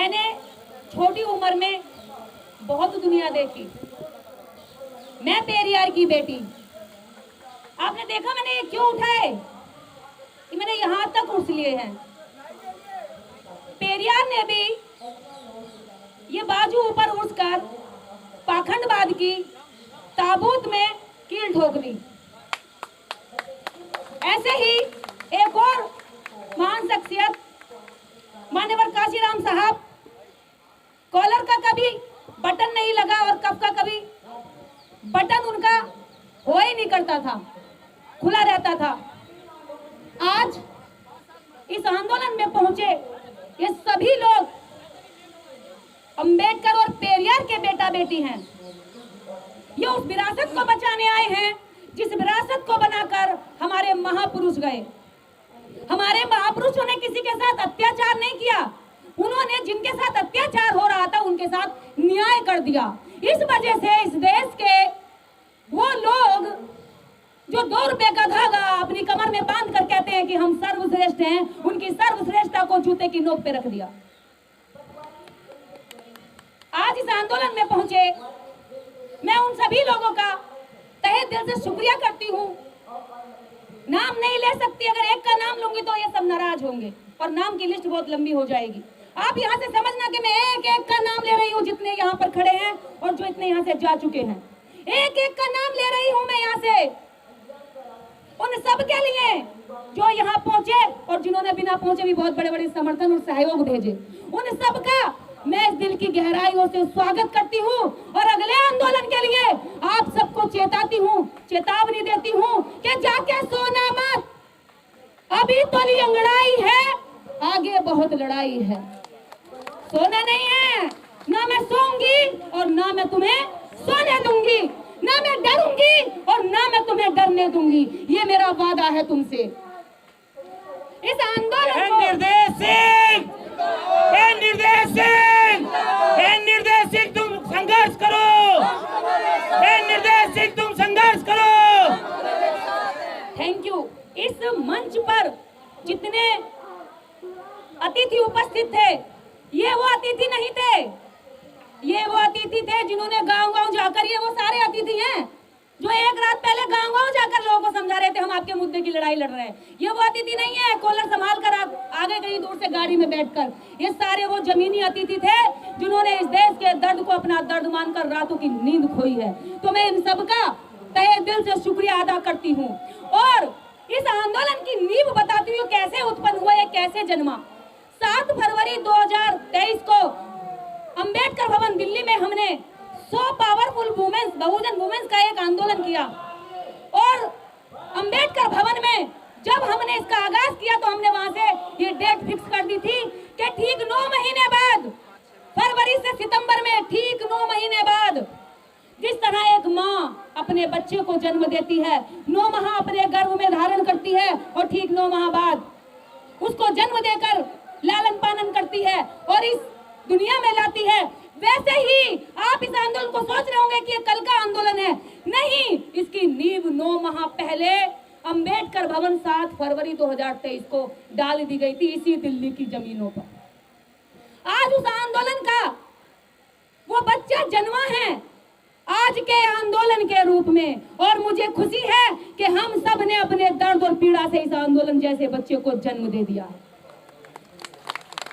मैंने छोटी उम्र में बहुत दुनिया देखी। मैं पेरियार की बेटी। आपने देखा मैंने ये क्यों उठाए? कि मैंने यहां तक उठ लिए हैं। पेरियार ने भी ये बाजू ऊपर उठकर पाखंडवाद की ताबूत में कील ठोक दी। ऐसे ही एक और महान शख्सियत मान्यवर काशीराम साहब, कॉलर का कभी बटन नहीं लगा और कफ का कभी बटन उनका हो ही नहीं करता था, खुला रहता था। आज इस आंदोलन में पहुंचे ये सभी लोग अंबेडकर और पेरियार के बेटा बेटी हैं। ये उस विरासत को बचाने आए हैं जिस विरासत को बनाकर हमारे महापुरुष गए। हमारे महापुरुषों ने किसी के साथ अत्याचार नहीं किया। उन्होंने जिनके साथ अत्याचार हो रहा था उनके साथ न्याय कर दिया। इस वजह से इस देश के वो लोग जो 2 रुपए का धागा अपनी कमर में बांध कर कहते हैं कि हम सर्वश्रेष्ठ हैं, उनकी सर्वश्रेष्ठता को जूते की नोक पे रख दिया। आज इस आंदोलन में पहुंचे मैं उन सभी लोगों का तहे दिल से शुक्रिया करती हूँ। नाम नहीं ले सकती, अगर एक का नाम लूंगी तो ये सब नाराज होंगे और नाम की लिस्ट बहुत लंबी हो जाएगी। आप यहाँ से समझना कि मैं एक एक का नाम ले रही हूँ, जितने यहाँ पर खड़े हैं और जो इतने यहाँ से जा चुके हैं, एक एक का नाम ले रही हूँ मैं यहाँ से उन सब के लिए जो यहाँ पहुंचे और जिन्होंने बिना पहुंचे भी बहुत बड़े बड़े समर्थन और सहयोग भेजे। उन सब का मैं इस दिल की गहराइयों से स्वागत करती हूँ और अगले आंदोलन के लिए आप सबको चेताती हूँ, चेतावनी देती हूँ कि जाके सोना मत, अभी तो अंगड़ाई है, आगे बहुत लड़ाई है। सोना नहीं है, ना मैं सोऊंगी और ना मैं तुम्हें सोने दूंगी, ना मैं डरूंगी और ना मैं तुम्हें डरने दूंगी। ये मेरा वादा है तुमसे। इस आंदोलन को निर्देशित तुम संघर्ष करो, निर्देशित तुम संघर्ष करो। Thank you. इस मंच पर जितने अतिथि उपस्थित थे, ये वो अतिथि नहीं थे, ये वो अतिथि थे जिन्होंने गांव-गांव जाकर, ये वो सारे अतिथि हैं जो एक रात पहले गांव-गांव जाकर लोगों को समझा रहे थे हम आपके मुद्दे की लड़ाई लड़ रहे हैं। ये वो अतिथि नहीं है कॉलर संभाल कर आगे कहीं दूर से गाड़ी में बैठकर। ये सारे वो जमीनी अतिथि थे जिन्होंने इस देश के दर्द को अपना दर्द मानकर रातों की नींद खोई है। तो मैं इन सबका तहे दिल से शुक्रिया अदा करती हूँ और इस आंदोलन की नींव बताती हूँ कैसे उत्पन्न हुआ, ये कैसे जन्मा। 7 फरवरी 2023 को अंबेडकर भवन दिल्ली में हमने 100 पावरफुल वुमेन्स, बहुजन वुमेन्स का एक आंदोलन किया और अंबेडकर भवन में जब हमने इसका आगाज किया तो हमने वहां से ये डेट फिक्स कर दी थी कि ठीक 9 महीने बाद, फरवरी से सितंबर में ठीक 9 महीने बाद, जिस तरह एक माँ अपने बच्चे को जन्म देती है, 9 माह अपने गर्भ में धारण करती है और ठीक 9 माह बाद उसको जन्म देकर लालन पालन करती है और इस दुनिया में लाती है, वैसे ही आप इस आंदोलन को सोच रहे होंगे कि ये कल का आंदोलन है। नहीं, इसकी नींव 9 माह पहले अंबेडकर भवन 7 फरवरी 2023 को डाल दी गई थी, इसी दिल्ली की जमीनों पर। आज उस आंदोलन का वो बच्चा जन्मा है आज के आंदोलन के रूप में और मुझे खुशी है कि हम सब ने अपने दर्द और पीड़ा से इस आंदोलन जैसे बच्चे को जन्म दे दिया है।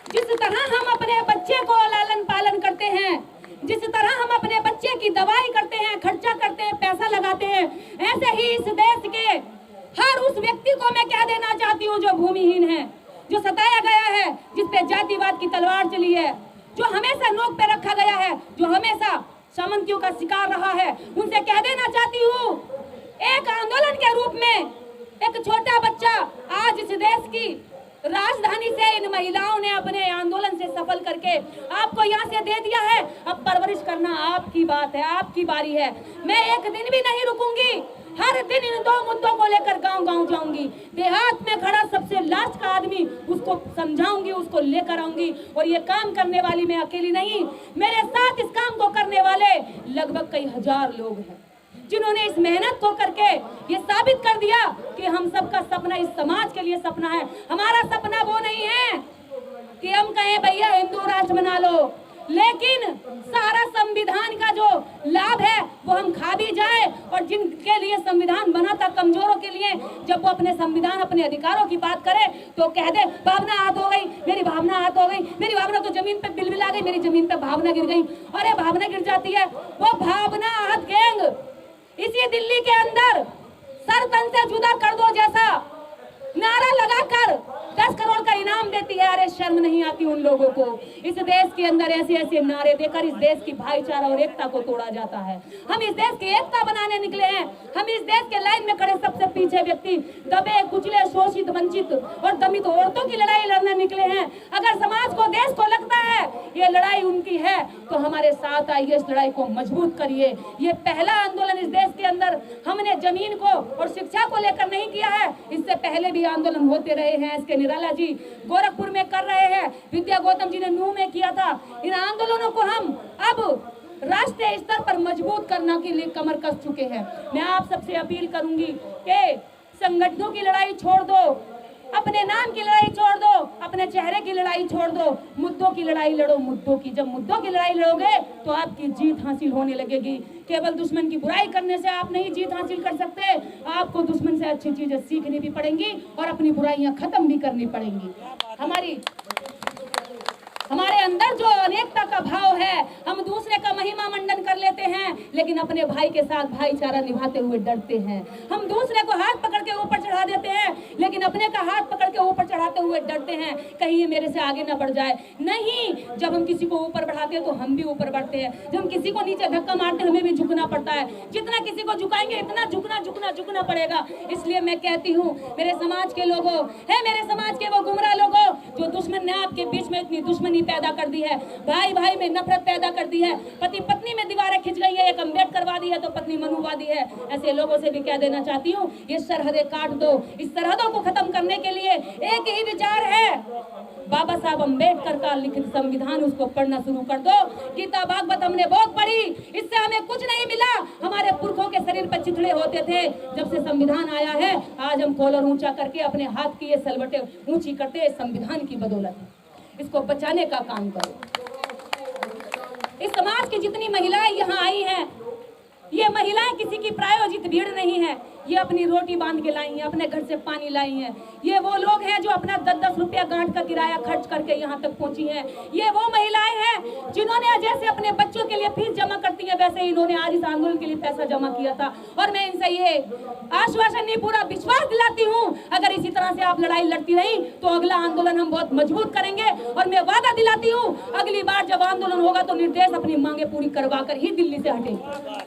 जिस तरह हम अपने बच्चे को लालन पालन करते हैं, जिस तरह हम अपने बच्चे की दवाई करते हैं, खर्चा करते हैं, पैसा लगाते हैं, ऐसे ही इस देश के हर उस व्यक्ति को मैं क्या देना चाहती हूँ जो भूमिहीन है, जो सताया गया है, जिस पे जातिवाद की तलवार चली है, जो हमेशा नोक पे रखा गया है, जो हमेशा सामंतियों का शिकार रहा है, उनसे कह देना चाहती हूँ एक आंदोलन के रूप में एक छोटा बच्चा आज इस देश की राजधानी से इन महिलाओं ने अपने आंदोलन से सफल करके आपको यहाँ से दे दिया है। अब परवरिश करना आपकी बात है, आपकी बारी है। मैं एक दिन भी नहीं रुकूंगी, हर दिन इन 2 मुद्दों को लेकर गांव-गांव जाऊंगी। देहात में खड़ा सबसे लास्ट का आदमी, उसको समझाऊंगी, उसको लेकर आऊंगी और ये काम करने वाली मैं अकेली नहीं, मेरे साथ इस काम को करने वाले लगभग कई हजार लोग हैं जिन्होंने इस मेहनत को करके ये साबित कर दिया कि हम सबका सपना इस समाज के लिए सपना है। हमारा सपना वो नहीं है कि हम कहें भैया हिंदू राष्ट्र बना लो, लेकिन सारा संविधान का जो लाभ है वो हम खा भी जाए, और जिनके लिए संविधान बना था कमजोरों के लिए, जब वो अपने संविधान अपने अधिकारों की बात करे तो कह दे भावना हाथ हो गई, मेरी भावना हाथ हो गई, मेरी भावना तो जमीन पे बिलबिला गई, मेरी जमीन पे भावना गिर गई। अरे भावना गिर जाती है, वो भावना हाथ गैंग इसी दिल्ली के अंदर सर तन से जुदा कर दो जैसा नारा लगाकर 10 करोड़ का इनाम देती है। अरे शर्म नहीं आती उन लोगों को? इस देश के अंदर ऐसे ऐसे नारे देकर इस देश की भाईचारा और एकता को तोड़ा जाता है। हम इस देश की एकता बनाने निकले हैं। हम इस देश के लाइन में खड़े सबसे पीछे व्यक्ति, दबे कुचले शोषित वंचित और दमित औरतों की लड़ाई लड़ने निकले हैं। अगर समाज को देश को लगता है ये लड़ाई उनकी है तो हमारे साथ आइए, इस लड़ाई को मजबूत करिए। ये पहला आंदोलन इस देश के अंदर हमने जमीन को और शिक्षा को लेकर नहीं किया है, इससे पहले भी आंदोलन होते रहे हैं। एस के निराला जी गोरखपुर में कर रहे हैं, विद्या गौतम जी ने नूह में किया था। इन आंदोलनों को हम अब राष्ट्रीय स्तर पर मजबूत करने के लिए कमर कस चुके हैं। मैं आप सबसे अपील करूंगी कि संगठनों की लड़ाई छोड़ दो, अपने नाम की लड़ाई छोड़ दो, अपने चेहरे की लड़ाई छोड़ दो, मुद्दों की लड़ाई लड़ो। मुद्दों की, जब मुद्दों की लड़ाई लड़ोगे तो आपकी जीत हासिल होने लगेगी। केवल दुश्मन की बुराई करने से आप नहीं जीत हासिल कर सकते, आपको दुश्मन से अच्छी चीजें सीखनी भी पड़ेंगी और अपनी बुराइयां खत्म भी करनी पड़ेंगी। हमारे अंदर जो अनेकता का भाव है, हम दूसरे का महिमा मंडन कर लेते हैं, लेकिन अपने भाई के साथ भाईचारा निभाते हुए डरते हैं। हम दूसरे को हाथ पकड़ के ऊपर चढ़ा देते हैं, लेकिन अपने का हाथ पकड़ के ऊपर चढ़ाते हुए डरते हैं कहीं ये मेरे से आगे ना बढ़ जाए। नहीं, जब हम किसी को ऊपर बढ़ाते हैं तो हम भी ऊपर बढ़ते हैं। जब हम किसी को नीचे धक्का मारते हैं हमें भी झुकना पड़ता है। जितना किसी को झुकाएंगे इतना झुकना पड़ेगा। इसलिए मैं कहती हूँ मेरे समाज के लोगों, है मेरे समाज के वो गुमराह लोगों जो दुश्मन ने आपके बीच में इतनी दुश्मनी पैदा कर दी है, भाई भाई में नफरत पैदा कर दी है, पति पत्नी में दीवारें खिंच गई है, एक अम्बेडकरवादी है तो पत्नी मनुवादी है। ऐसे लोगों से भी कह देना चाहती हूँ ये सरहदें काट दो। इस सरहदों को खत्म करने के लिए एक ही विचार है, बाबा साहब अम्बेडकर का लिखित संविधान, उसको पढ़ना शुरू कर दो। गीता भागवत हमने बहुत पढ़ी, इससे हमें कुछ नहीं मिला। हमारे पुरखों के शरीर पर चिथड़े होते थे, जब से संविधान आया है आज हम कॉलर ऊंचा करके अपने हाथ की ये सलवटें ऊंची करते हैं संविधान की बदौलत। इसको बचाने का काम करो। इस समाज की जितनी महिलाएं यहाँ आई हैं, ये महिलाएं किसी की प्रायोजित भीड़ नहीं है। ये अपनी रोटी बांध के लाई हैं, अपने घर से पानी लाई हैं। ये वो लोग हैं जो अपना 10-10 रुपया गांठ का किराया खर्च करके यहाँ तक पहुंची हैं। ये वो महिलाएं हैं जिन्होंने जैसे अपने बच्चों के लिए फीस जमा करती हैं वैसे इन्होंने आज इस आंदोलन के लिए पैसा जमा किया था। और मैं इनसे ये आश्वासन नहीं, पूरा विश्वास दिलाती हूँ, अगर इसी तरह से आप लड़ाई लड़ती रही तो अगला आंदोलन हम बहुत मजबूत करेंगे। और मैं वादा दिलाती हूँ अगली बार जब आंदोलन होगा तो निर्देश अपनी मांगे पूरी करवा कर ही दिल्ली से हटेंगे।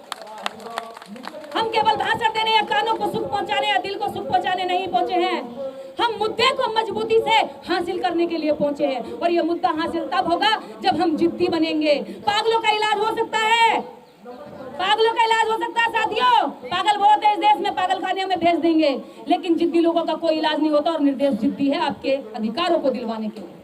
हम केवल भाषण देने या कानों को सुख पहुंचाने या दिल को सुख पहुंचाने नहीं पहुंचे हैं, हम मुद्दे को मजबूती से हासिल करने के लिए पहुंचे हैं। और ये मुद्दा हासिल तब होगा जब हम जिद्दी बनेंगे। पागलों का इलाज हो सकता है, पागलों का इलाज हो सकता है साथियों। पागल बहुत है इस देश में, पागल खाने में भेज देंगे, लेकिन जिद्दी लोगों का कोई इलाज नहीं होता। और निर्देश जिद्दी है आपके अधिकारों को दिलवाने के लिए,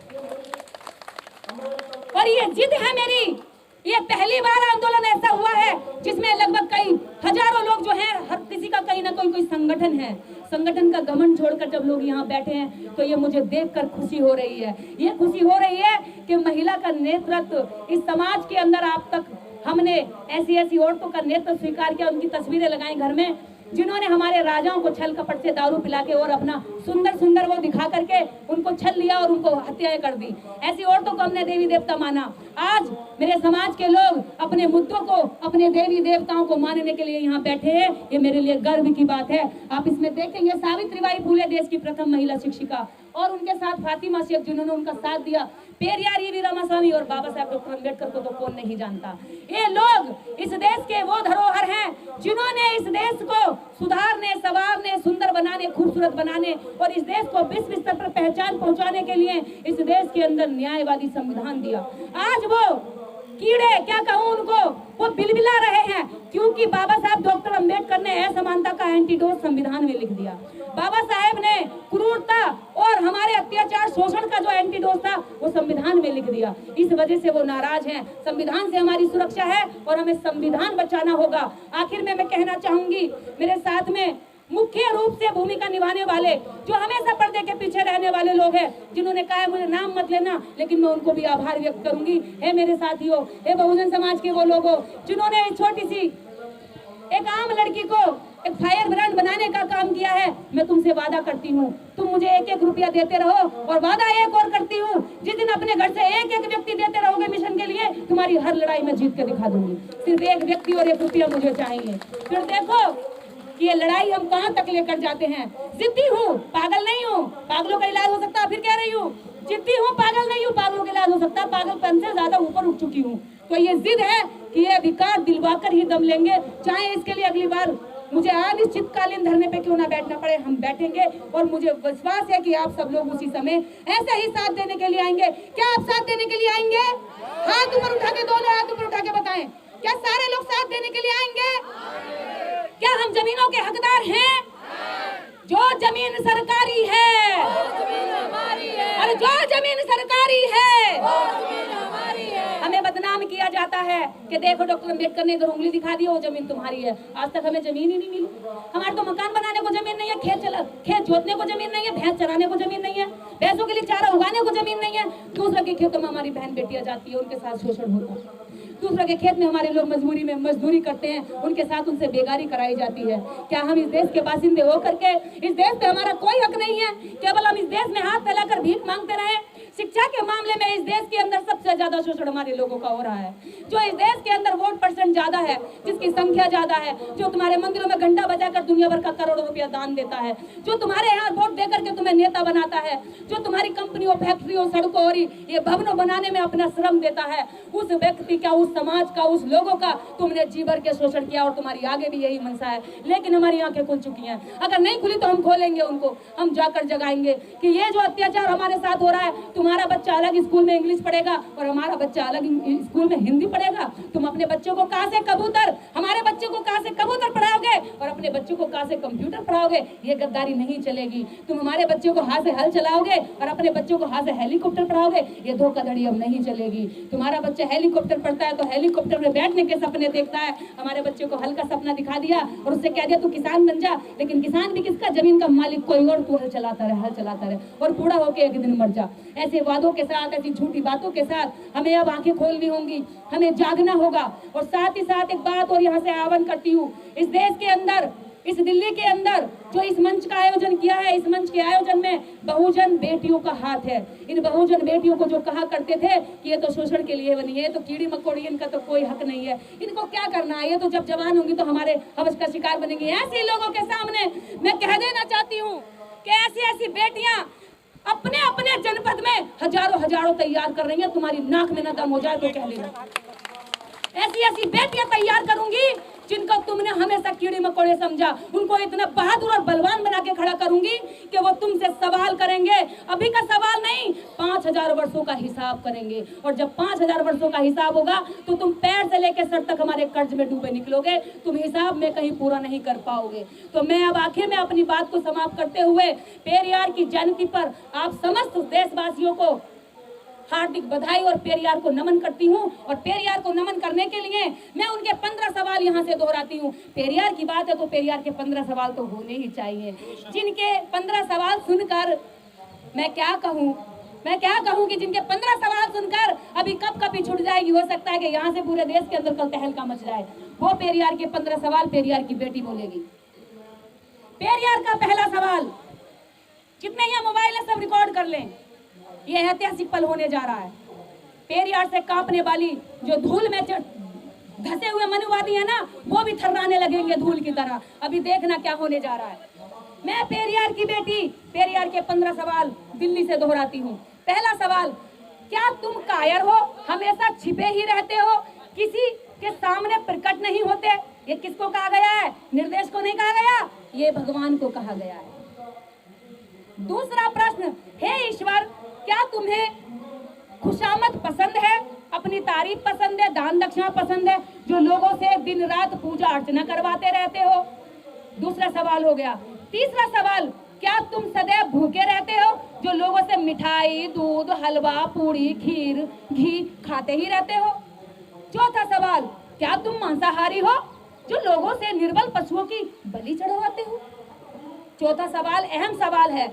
और ये जिद है मेरी। ये पहली बार आंदोलन ऐसा हुआ है जिसमें लगभग कई हजारों लोग जो हैं, हर किसी का कहीं ना कोई संगठन है। संगठन का घमंड छोड़कर जब लोग यहाँ बैठे हैं तो ये मुझे देखकर खुशी हो रही है। ये खुशी हो रही है कि महिला का नेतृत्व इस समाज के अंदर आप तक हमने ऐसी औरतों का नेतृत्व स्वीकार किया, उनकी तस्वीरें लगाई घर में, जिन्होंने हमारे राजाओं को छल कपट से दारू पिला के और अपना सुंदर वो दिखा करके उनको छल लिया और उनको हत्याएं कर दी। ऐसी औरतों को हमने देवी देवता माना। आज मेरे समाज के लोग अपने मुद्दों को, अपने देवी देवताओं को मानने के लिए यहाँ बैठे हैं। ये मेरे लिए गर्व की बात है। आप इसमें देखेंगे सावित्रीबाई फुले देश की प्रथम महिला शिक्षिका, और उनके साथ फातिमा शेख जिन्होंने उनका साथ दिया, पेरियार ईवी रामास्वामी और बाबा साहब डॉक्टर अम्बेडकर को तो कौन नहीं जानता। ये लोग इस देश के वो धरोहर हैं जिन्होंने इस देश को सुधारने, संवारने, सुंदर बनाने, खूबसूरत बनाने और इस देश को विश्व स्तर पर पहचान पहुंचाने के लिए इस देश के अंदर न्यायवादी संविधान दिया। आज वो कीड़े, क्या कहूँ उनको, वो बिलबिला रहे हैं क्योंकि बाबा साहब डॉक्टर अम्बेडकर ने असमानता का एंटीडोट संविधान में लिख दिया। बाबा साहब ने क्रूरता और हमारे अत्याचार शोषण का जो एंटीडोट था वो संविधान में लिख दिया। इस वजह से वो नाराज हैं। संविधान से हमारी सुरक्षा है और हमें संविधान बचाना होगा। आखिर में मैं कहना चाहूंगी, मेरे साथ में मुख्य रूप से भूमिका निभाने वाले, जो हमेशा पर्दे के पीछे रहने वाले लोग हैं, जिन्होंने कहा है मुझे नाम मत लेना, लेकिन मैं उनको भी आभार व्यक्त करूंगी। हे मेरे साथियों, हे बहुजन समाज के वो लोगों जिन्होंने इस छोटी सी एक आम लड़की को एक फायर ब्रांड बनाने का काम किया है। मैं तुमसे वादा करती हूँ, तुम मुझे 1-1 रुपया देते रहो, और वादा एक और करती हूँ, जिस दिन अपने घर से 1-1 व्यक्ति देते रहोगे मिशन के लिए, तुम्हारी हर लड़ाई में जीत के दिखा दूंगी। सिर्फ 1 व्यक्ति और 1 रुपया मुझे चाहिए। फिर देखो कि ये लड़ाई हम कहाँ तक लेकर जाते हैं। जिद्दी हूँ, पागल नहीं हूँ। पागलों का इलाज हो सकता है, फिर कह रही हूँ जिद्दी हूँ, पागल नहीं हूँ। पागलों का इलाज हो सकता है, पागलपन से ज्यादा ऊपर उठ चुकी हूँ। तो ये जिद है कि ये अधिकार दिलवाकर ही दम लेंगे, चाहे इसके लिए अगली बार मुझे अनिश्चितकालीन धरने पे क्यों ना बैठना पड़े, हम बैठेंगे। और मुझे विश्वास है कि आप सब लोग उसी समय ऐसे ही साथ देने के लिए आएंगे। क्या आप साथ देने के लिए आएंगे? हाथ ऊपर उठा के, दोनों हाथ ऊपर उठा के बताएं, क्या सारे लोग साथ देने के लिए आएंगे? क्या हम जमीनों के हकदार हैं? जो जमीन सरकारी है, और जो जमीन सरकारी है, हमें बदनाम किया जाता है कि देखो डॉक्टर अम्बेडकर ने इधर उंगली दिखा दी, वो जमीन तुम्हारी है। आज तक हमें जमीन ही नहीं मिली। हमारे तो मकान बनाने को जमीन नहीं है, खेत जोतने को जमीन नहीं है, भैंस चराने को जमीन नहीं है, भैंसों के लिए चारा उगाने को जमीन नहीं है। दूसरे के खेतों में हमारी बहन बेटियां जाती है, उनके साथ शोषण होता है। दूसरे के खेत में हमारे लोग मजदूरी करते हैं, उनके साथ उनसे बेगारी कराई जाती है। क्या हम इस देश के बासिंदे हो करके इस देश पे हमारा कोई हक नहीं है? केवल हम इस देश में हाथ फैलाकर भीख मांगते रहे? शिक्षा के मामले में इस देश के अंदर सबसे ज्यादा शोषण हमारे लोगों का हो रहा है। जो इस देश के अंदर वोट % ज्यादा है, जिसकी संख्या ज्यादा है, जो तुम्हारे मंदिरों में घंटा बजाकर दुनिया भर का करोड़ों रुपया दान देता है, जो तुम्हारे यहाँ वोट देकर के तुम्हें नेता बनाता है, जो तुम्हारी कंपनियों, फैक्ट्रियों, सड़कों और ये भवनों बनाने में अपना श्रम देता है, उस व्यक्ति का, उस समाज का, उस लोगों का तुमने जी भर के शोषण किया। और तुम्हारी आगे भी यही मनसा है, लेकिन हमारी आंखें खुल चुकी हैं। अगर नहीं खुली तो हम खोलेंगे उनको, हम जाकर जगाएंगे कि ये जो अत्याचार हमारे साथ हो रहा है, तुम्हारा बच्चा अलग स्कूल में इंग्लिश पढ़ेगा और हमारा बच्चा अलग स्कूल में हिंदी पढ़ेगा। तुम अपने बच्चों को कहाँ से कबूतर, हमारे बच्चों को कहाँ से कबूतर पढ़ाओगे और अपने बच्चों को कहाँ से कंप्यूटर पढ़ाओगे? ये गद्दारी नहीं चलेगी। तुम हमारे बच्चों को हाथ से हल चलाओगे और अपने बच्चों को हाथ से हेलीकॉप्टर पढ़ाओगे, ये धोखाधड़ी अब नहीं चलेगी। तुम्हारा बच्चा हेलीकॉप्टर पढ़ता है तो हेलीकॉप्टर में बैठने के सपने देखता है, हमारे बच्चे को हल का सपना दिखा दिया और उससे कह दिया तू किसान बन जा, लेकिन किसान भी किसका? जमीन का मालिक कोई और, तू हल चलाता रहे और बूढ़ा होके एक दिन मर जा। ऐसे वादों के साथ, ऐसी झूठी बातों के साथ हमें अब आंखें खोलनी होंगी, हमें जागना होगा। और साथ ही साथ एक बात और यहाँ से आह्वान करती हूँ, इस देश के अंदर, इस दिल्ली के अंदर जो इस मंच का आयोजन किया है, इस मंच के आयोजन में बहुजन बेटियों का हाथ है। इन बहुजन बेटियों को जो कहा करते थे कि ये तो शोषण के लिए बनी है, तो कीड़ी मकोड़ी, इनका तो कोई हक नहीं है, इनको क्या करना है, ये तो जब जवान होंगी तो हमारे हवस का शिकार बनेंगी। ऐसे लोगों के सामने मैं कह देना चाहती हूँ कि ऐसी बेटियां अपने अपने जनपद में हजारों तैयार कर रही हैं। तुम्हारी नाक में न दम हो जाए तो कह लेना। ऐसी बेटियां तैयार करूंगी जिनको तुमने हमेशा कीड़े मकोड़े समझा, उनको इतना बहादुर और बलवान बना के खड़ा करूंगी कि वो तुमसे सवाल करेंगे। अभी का सवाल नहीं, 5000 वर्षों का हिसाब करेंगे। और जब 5000 वर्षों का हिसाब होगा तो तुम पैर से लेकर सर तक हमारे कर्ज में डूबे निकलोगे, तुम हिसाब में कहीं पूरा नहीं कर पाओगे। तो मैं अब आखिर में अपनी बात को समाप्त करते हुए पेरियार की जयंती पर आप समस्त देशवासियों को हार्दिक बधाई और पेरियार को नमन करती हूँ। और पेरियार को नमन करने के लिए मैं उनके 15 सवाल यहाँ से दोहराती हूँ। पेरियार की बात है तो पेरियार के 15 सवाल तो होने ही चाहिए, जिनके 15 सवाल सुनकर मैं क्या कहूँ कि जिनके 15 सवाल सुनकर अभी कब कभी छूट जाएगी। हो सकता है कि यहाँ से पूरे देश के अंदर कल तहलका मच जाए। वो पेरियार के 15 सवाल पेरियार की बेटी बोलेगी। पेरियार का पहला सवाल, जितने यहाँ मोबाइल है सब रिकॉर्ड कर लें, ये ऐतिहासिक पल होने जा रहा है। पेरियार से कांपने वाली जो धूल में धसे हुए मनुवादी है ना, वो भी थर्राने लगेंगे धूल की तरह। अभी देखना क्या होने जा रहा है। मैं पेरियार की बेटी, पेरियार के 15 सवाल दिल्ली से दोहराती हूँ। पहला सवाल, क्या तुम कायर हो, हमेशा छिपे ही रहते हो, किसी के सामने प्रकट नहीं होते? ये किसको कहा गया है? निर्देश को नहीं कहा गया, ये भगवान को कहा गया है। दूसरा प्रश्न, हे ईश्वर, क्या तुम्हें खुशामद पसंद है, अपनी तारीफ पसंद है, दान दक्षिणा पसंद है, जो लोगों से दिन रात पूजा अर्चना करवाते रहते हो? दूसरा सवाल हो गया। तीसरा सवाल, क्या तुम सदैव भूखे रहते हो, जो लोगों से मिठाई, दूध, हलवा, पूरी, खीर, घी खाते ही रहते हो? चौथा सवाल, क्या तुम मांसाहारी हो, जो लोगों से निर्बल पशुओं की बलि चढ़वाते हो? चौथा सवाल अहम सवाल है,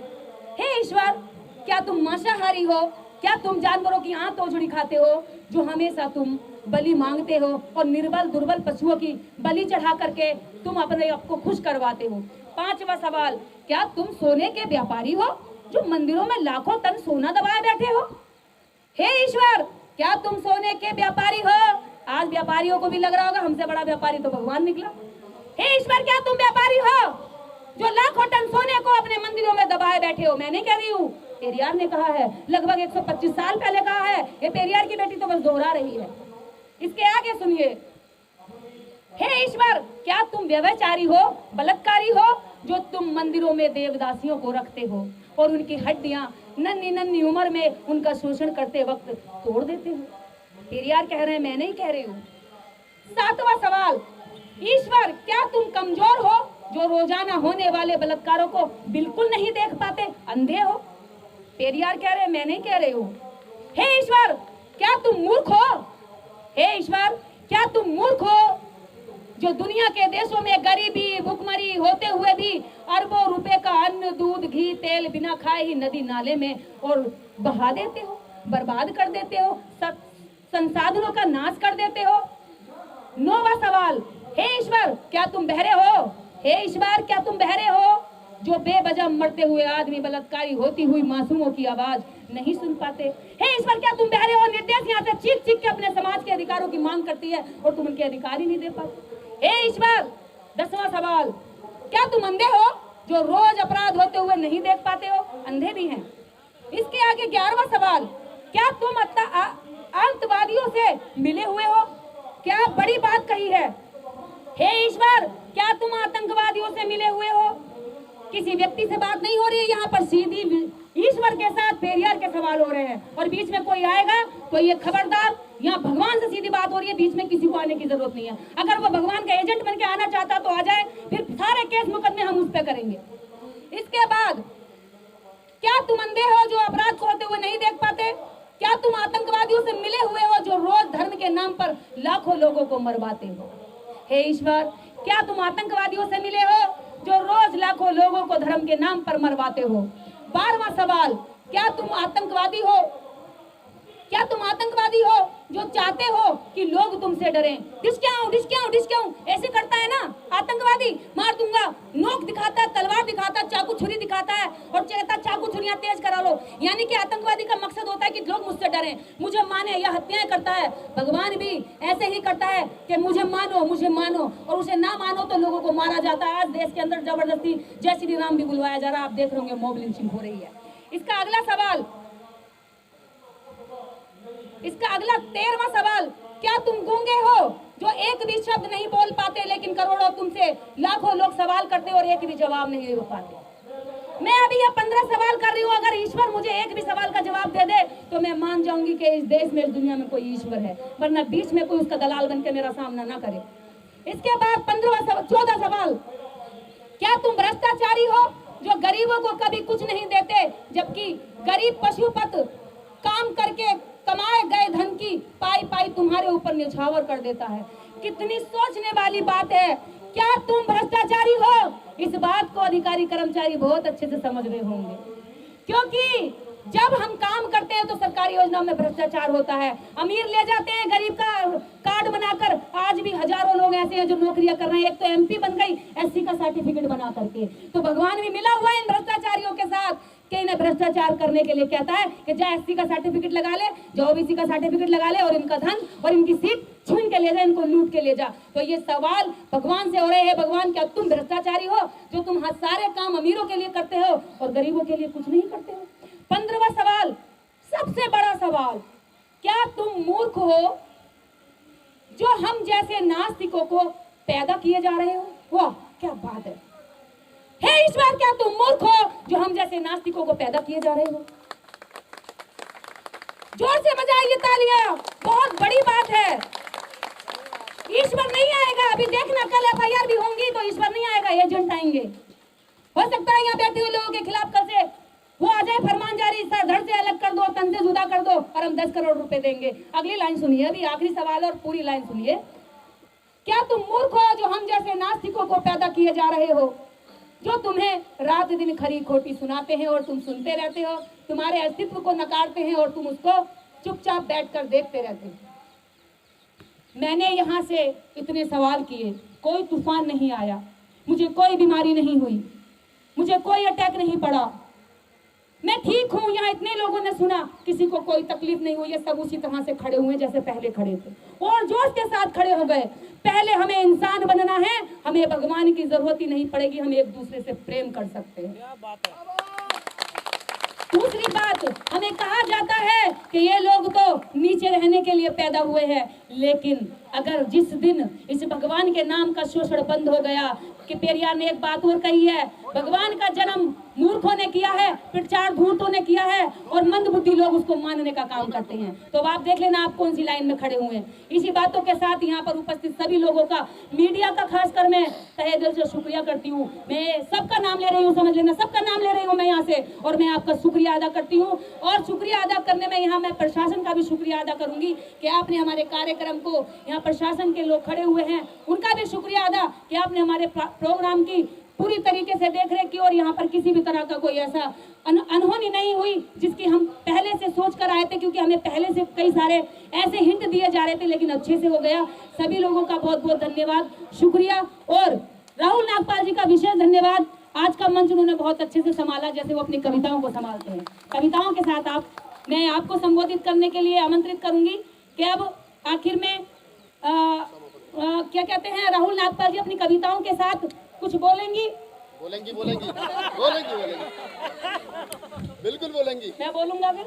हे ईश्वर, क्या तुम मांसाहारी हो? क्या तुम जानवरों की आंत तोजड़ी खाते हो, जो हमेशा तुम बलि मांगते हो और निर्बल दुर्बल पशुओं की बलि चढ़ा करके तुम अपने आप को खुश करवाते हो? पांचवा सवाल, क्या तुम सोने के व्यापारी हो, जो मंदिरों में लाखों टन सोना दबाए बैठे हो? हे ईश्वर, क्या तुम सोने के व्यापारी हो? आज व्यापारियों को भी लग रहा होगा हमसे बड़ा व्यापारी तो भगवान निकला। हे ईश्वर, क्या तुम व्यापारी हो, जो लाखों टन सोने को अपने मंदिरों में दबाए बैठे हो? मैं नहीं कह रही हूँ, पेरियार ने कहा है, लगभग 125 साल पहले कहा है। ये पेरियार की बेटी तो बस दोहरा रही है। इसके आगे सुनिए, हे ईश्वर, क्या तुम व्यभिचारी हो, बलात्कारी हो, जो तुम मंदिरों में देवदासियों को रखते हो और उनकी हड्डियां नन्ही नन्ही उम्र में उनका शोषण करते वक्त तोड़ देते हो? पेरियार कह रहे हैं, मैं नहीं कह रही हूँ। सातवां सवाल, ईश्वर, क्या तुम कमजोर हो, जो रोजाना होने वाले बलात्कारों को बिल्कुल नहीं देख पाते, अंधे हो? पेरियार कह रहे हैं, मैं नहीं कह रही हूँ। हे ईश्वर, क्या तुम मूर्ख हो? हे ईश्वर, क्या तुम मूर्ख हो, जो दुनिया के देशों में गरीबी भुखमरी होते हुए भी अरबों रुपए का अन्न, दूध, घी, तेल बिना खाए ही नदी नाले में और बहा देते हो, बर्बाद कर देते हो, संसाधनों का नाश कर देते हो? नौवां सवाल, हे ईश्वर, क्या तुम बहरे हो? हे ईश्वर, क्या तुम बहरे हो, जो बेवजह मरते हुए आदमी, बलात्कारी होती हुई मासूमों की आवाज नहीं सुन पाते? हे ईश्वर, क्या तुम बहरे हो, निर्देश यहाँ से चीख चीख के अपने समाज के अधिकारों की मांग करती है और तुम उनके अधिकार ही नहीं दे पाते? हे ईश्वर, 10वां सवाल, क्या तुम अंधे हो, जो रोज अपराध होते हुए नहीं देख पाते हो? अंधे भी हैं। इसके आगे 11वां सवाल, क्या तुम आतंकवादियों से मिले हुए हो? क्या बड़ी बात कही है। हे ईश्वर, क्या तुम आतंकवादियों से मिले हुए हो? किसी व्यक्ति से बात नहीं हो रही है यहाँ पर, सीधी ईश्वर के साथ पेरियार के सवाल हो रहे हैं और बीच में कोई आएगा तो ये खबरदार, यहाँ भगवान से सीधी बात हो रही है, बीच में किसी को आने की जरूरत नहीं है। अगर वो भगवान का एजेंट बन के आना चाहता तो आ जाए, फिर सारे केस मुकदमे हम उस पर करेंगे। इसके बाद, क्या तुम अंधे हो, जो अपराध को होते हुए नहीं देख पाते? क्या तुम आतंकवादियों से मिले हुए हो, जो रोज धर्म के नाम पर लाखों लोगों को मरवाते हो? हे ईश्वर, क्या तुम आतंकवादियों से मिले हो, जो रोज लाखों लोगों को धर्म के नाम पर मरवाते हो? 12वां सवाल, क्या तुम आतंकवादी हो, क्या तुम आतंकवादी हो, जो चाहते हो कि लोग तुमसे डरें? डिस्क्याऊं ऐसे करता है ना आतंकवादी, मार दूंगा, नोक दिखाता है, तलवार दिखाता है, चाकू छुरी दिखाता है और कहता चाकू छुरियां तेज करा लो। यानी कि आतंकवादी का मकसद होता है कि लोग मुझसे डरें, मुझे माने, या हत्याएं करता है। भगवान भी ऐसे ही करता है कि मुझे मानो, और उसे ना मानो तो लोगों को मारा जाता है। आज देश के अंदर जबरदस्ती जय श्री राम भी बुलवाया जा रहा है, आप देख रहे होंगे, मॉब लिंचिंग हो रही है। इसका अगला 13वां सवाल, क्या तुम गूंगे हो, जो एक भी शब्द नहीं बोल पाते, लेकिन करोड़ों तुमसे लाखों लोग सवाल करते और एक भी जवाब नहीं दे पाते? मैं अभी ये 15 सवाल कर रही हूँ, अगर ईश्वर मुझे एक भी सवाल का जवाब दे दे तो मैं मान जाऊंगी कि इस देश में, इस दुनिया में कोई ईश्वर है, वरना बीच में कोई उसका दलाल बन के मेरा सामना ना करे। इसके बाद 14 सवाल, क्या तुम भ्रष्टाचारी हो, जो गरीबों को कभी कुछ नहीं देते, जबकि गरीब पशुपत काम करके कमाए गए धन की पाई पाई तुम्हारे ऊपर न्यौछावर कर देता है? कितनी सोचने वाली बात है। क्या तुम भ्रष्टाचारी हो? इस बात को अधिकारी कर्मचारी बहुत अच्छे से समझ रहे होंगे, क्योंकि जब हम काम करते हैं तो सरकारी योजनाओं में भ्रष्टाचार होता है। अमीर ले जाते हैं गरीब का कार्ड बनाकर। आज भी हजारों लोग ऐसे हैं जो नौकरियां कर रहे हैं। एक तो एमपी बन गई एससी का सर्टिफिकेट बना करके। तो भगवान भी मिला हुआ है इन भ्रष्टाचारियों के साथ कि इन्हें भ्रष्टाचार करने के लिए कहता है कि जा एससी का सर्टिफिकेट लगा ले, जो ओबीसी का सर्टिफिकेट लगा ले और इनका धन और इनकी सीट छीन के ले जा, इनको लूट के ले जा। तो ये सवाल भगवान से हो रहे हैं, भगवान क्या तुम भ्रष्टाचारी हो, जो तुम सारे काम अमीरों के लिए करते हो और गरीबों के लिए कुछ नहीं करते हो? 15वां सवाल, सबसे बड़ा सवाल, क्या तुम मूर्ख हो, जो हम जैसे नास्तिकों को पैदा किए जा रहे हो? वाह क्या बात है। हे ईश्वर, क्या तुम मूर्ख हो, जो हम जैसे नास्तिकों को पैदा किए जा रहे हो? जोर से बजाइए तालियां, बहुत बड़ी बात है। ईश्वर नहीं आएगा, अभी देखना कल एफआईआर भी होंगी तो ईश्वर नहीं आएगा, एजेंट आएंगे। हो सकता है यहाँ बैठे हुए लोगों के खिलाफ कल से वो आ जाए फरमान जारी, सर धड़ से अलग कर दो, तन से जुदा कर दो और हम 10 करोड़ रुपए देंगे। अगली लाइन सुनिए, अभी आखिरी सवाल और पूरी लाइन सुनिए। क्या तुम मूर्ख हो, जो हम जैसे नास्तिकों को पैदा किए जा रहे हो? जो तुम्हें रात दिन खरी खोटी सुनाते हैं और तुम सुनते रहते हो, तुम्हारे अस्तित्व को नकारते हैं और तुम उसको चुपचाप बैठकर देखते रहते हो। मैंने यहाँ से इतने सवाल किए, कोई तूफान नहीं आया, मुझे कोई बीमारी नहीं हुई, मुझे कोई अटैक नहीं पड़ा, मैं ठीक हूँ। यहाँ इतने लोगों ने सुना, किसी को कोई तकलीफ नहीं हुई। ये सब उसी तरह से खड़े हुए जैसे पहले खड़े थे और जोश के साथ खड़े हो गए। पहले हमें इंसान बनना है, हमें भगवान की जरूरत ही नहीं पड़ेगी, हम एक दूसरे से प्रेम कर सकते हैं। क्या बात है। दूसरी बात, हमें कहा जाता है कि ये लोग तो नीचे रहने के लिए पैदा हुए हैं, लेकिन अगर जिस दिन इस भगवान के नाम का शोषण बंद हो गया, कि पेरियार ने एक बात और कही है, भगवान का जन्म मूर्खों ने किया है, प्रचार धूर्तों ने किया है और मंदबुद्धि लोग उसको मानने का काम करते हैं। तो आप देख लेना आप कौन सी लाइन में खड़े हुए हैं। इसी बातों के साथ यहाँ पर उपस्थित सभी लोगों का, मीडिया का खासकर मैं तहे दिल से शुक्रिया करती हूँ। मैं सबका नाम ले रही हूँ, समझ लेना, सबका नाम ले रही हूँ मैं यहाँ से, और मैं आपका शुक्रिया अदा करती हूँ। और शुक्रिया अदा करने में यहाँ मैं प्रशासन का भी शुक्रिया अदा करूंगी कि आपने हमारे कार्यक्रम को, यहाँ प्रशासन के लोग खड़े हुए हैं, उनका भी शुक्रिया अदा कि आपने हमारे प्रोग्राम की पूरी तरीके से देख रेख की और यहाँ पर किसी भी तरह का कोई ऐसा अनहोनी नहीं हुई जिसकी हम पहले से सोच कर आए थे, क्योंकि हमें पहले से कई सारे ऐसे हिंट दिए जा रहे थे, लेकिन अच्छे से हो गया। सभी लोगों का बहुत बहुत धन्यवाद, शुक्रिया। और राहुल नागपाल जी का विशेष धन्यवाद। आज का मंच उन्होंने बहुत अच्छे से संभाला, जैसे वो अपनी कविताओं को संभालते हैं। कविताओं के साथ मैं आपको संबोधित करने के लिए आमंत्रित करूंगी कि अब आखिर में क्या कहते हैं, राहुल नागपाल जी अपनी कविताओं के साथ कुछ बोलेंगी। बोलेंगी बिल्कुल बोलेंगी। मैं बोलूंगा फिर।